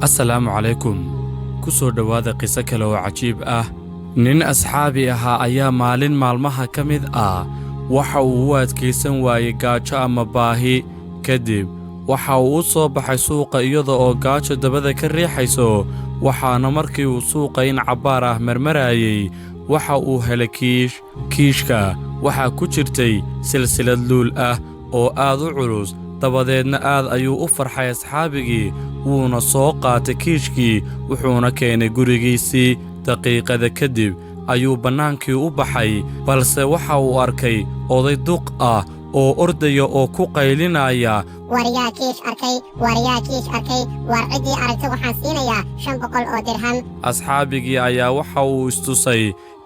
asalaamu calaykum ku soo dhowaada qiso kale oo cajiib ah. nin asxaabi ahaa ayaa maalin maalmaha ka mid ah waxa uu u adkaysan waayey gaajo ama baahi. kadib waxa uu u soo baxay suuqa iyada oo gaajo dabada ka riixayso, waxaana markii uu suuqa in cabbaar ah marmarayay waxa uu helay kiishka waxaa ku jirtay silsilad luul ah oo aad u culus. dabadeedna aad ayuu u farxay asxaabigii, wuuna soo qaatay kiishkii wuxuuna keenay gurigiisii. daqiiqada kadib ayuu bannaankii u baxay, balse waxa uu arkay oday duq ah oo ordaya oo ku qaylinaya, waryaa kiish arkay, war ciddii aragta waxaan siinayaa 500 oo dirham. asxaabigii ayaa waxa uu istusay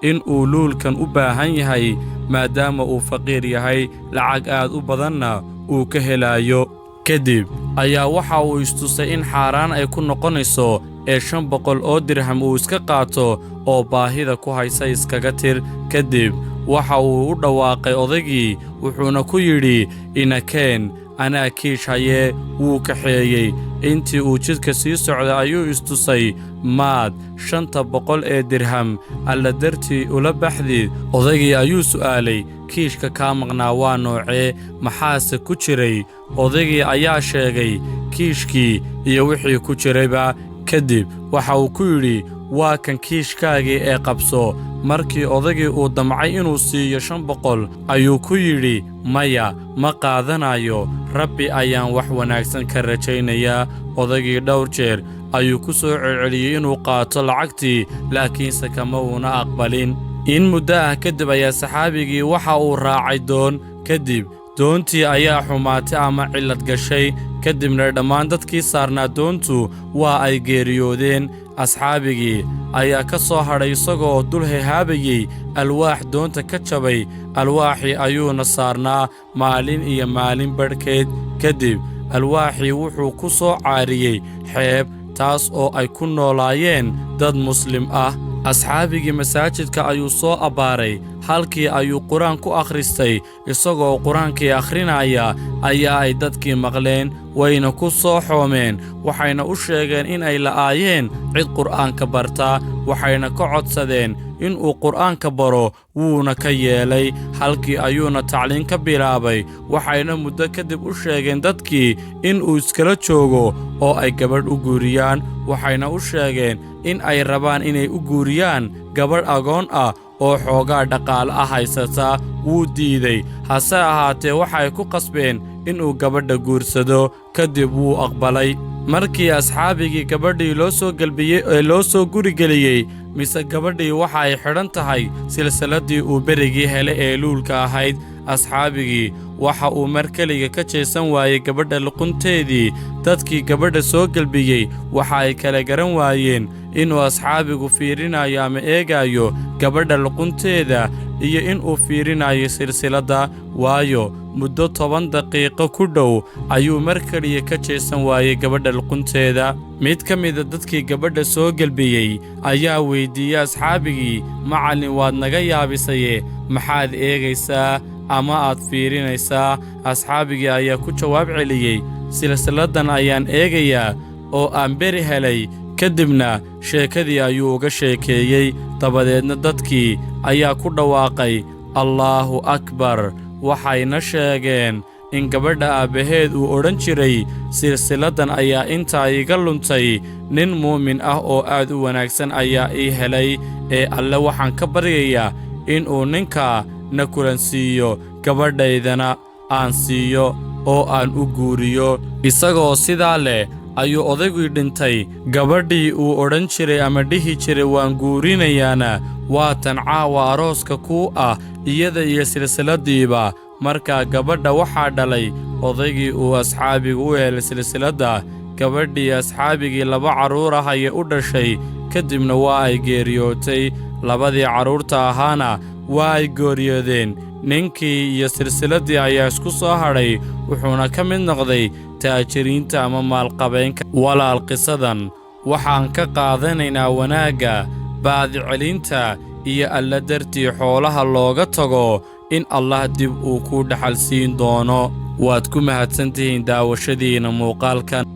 in uu luulkan u baahan yahay maadaama uu faqiir yahay, lacag aad u badanna uu ka helayo. kadib ayaa waxa uu istusay in xaaraan ay ku noqonayso ee 500 oo dirham uu iska qaato oo baahida ku haysa iskaga tir. kadib waxa uu u dhawaaqay odaygii wuxuuna ku yidhi, inakeen anaa kiish hayee. wuu kaxeeyey. intii uu jidka sii socday ayuu istusay maad 500 ee dirham alla dartii ula baxdid. odaygii ayuu su'aalay, kiishka kaa maqnaa waa noocee, maxaase ku jiray? odaygii ayaa sheegay kiishkii iyo wixii ku jirayba. kadib waxa uu ku yidhi, waa kan kiishkaagii ee qabso. markii odaygii uu damcay inuu siiyo 500 ayuu ku yidhi, maya ma qaadanayo, rabbi ayaan wax wanaagsan ka rajaynayaa. odaygii dhowr jeer ayuu ku soo celceliyey inuu qaato lacagtii, laakiinse kama uuna aqbalin. in muddo ah kadib ayaa saxaabigii waxa uu raacay doon. kadib doontii ayaa xumaatay ama cillad gashay, kadibna dhammaan dadkii saarnaa doontu waa ay geeriyoodeen. asxaabigii ayaa ka soo hadhay isagoo dul hehaabayey alwaax doonta ka jabay. alwaaxii ayuuna saarnaa maalin iyo maalin badhkeed. kadib alwaaxii wuxuu ku soo caariyey xeeb, taas oo ay ku noolaayeen dad muslim ah. asxaabigii masaajidka ayuu soo abbaaray, halkii ayuu qur-aan ku akhristay. isagoo qur-aankii akhrinaya ayaa ay dadkii maqleen, wayna ku soo xoomeen. waxayna u sheegeen in ay la'aayeen cid qur'aanka barta, waxayna ka codsadeen inuu qur'aanka baro, wuuna ka yeelay. halkii ayuuna tacliin ka bilaabay. waxayna muddo kadib u sheegeen dadkii inuu iskala joogo oo ay gabadh u guuriyaan. waxayna u sheegeen in ay rabaan inay u guuriyaan gabadh agoon ah oo xoogaa dhaqaale ah haysata. wuu diiday, hase ahaatee waxay ku qasbeen inuu gabadha guursado. kadib wuu aqbalay. markii asxaabigii gabadhii loo soo gelbiyey ee loo soo gurigeliyey, mise gabadhii waxa ay xidhan tahay silsiladdii uu berigii helay ee luulka ahayd. asxaabigii waxa uu mar keliga ka jeesan waayey gabadha luqunteedii. dadkii gabadha soo gelbiyey waxa ay kala garan waayeen inuu asxaabigu fiirinayo ama eegayo gabadha luqunteeda iyo inuu fiirinayo silsiladda, waayo muddo 10 daqiiqo ku dhow ayuu mar keliya ka jeesan waayey gabadha luqunteeda. mid ka mida dadkii gabadha soo gelbiyey ayaa weyddiiyey asxaabigii, macallin waad naga yaabisaye, maxaad eegaysaa ama aad fiirinaysaa? asxaabigii ayaa ku jawaab celiyey, silsiladdan ayaan eegayaa oo aan beri helay. kadibna sheekadii ayuu uga sheekeeyey. dabadeedna dadkii ayaa ku dhawaaqay allaahu akbar. waxayna sheegeen in gabadha aabbaheed uu odhan jiray, silsiladdan ayaa intaa iga luntay. nin muumin ah oo aad u wanaagsan ayaa ii helay, ee alle waxaan ka baryayaa inuu ninkaa na kulansiiyo, gabadhaydana aan siiyo oo aan u guuriyo. isagoo sidaa leh ayuu odaygii dhintay. gabadhii uu odhan jiray ama dhihi jiray waan guurinayaana waa tan caawa arooska kuu ah, iyada iyo silsiladdiiba. markaa gabadha waxaa dhalay odaygii uu asxaabigu u helay silsiladda. gabadhii asxaabigii 2 carruur ah ayay u dhashay, kadibna waa ay geeriyootay. 2dii carruurta ahaana waa ay geeriyoodeen. ninkii iyo silsiladdii ayaa isku soo hadhay, wuxuuna ka mid noqday taajiriinta ama maalqabeenka. walaal, qisadan waxaan ka qaadanaynaa wanaagga, baadicelinta iyo alla dartii xoolaha looga tago in allah dib uu ku dhaxal siin doono. waad ku mahadsantihiin daawashadiina muuqaalkan.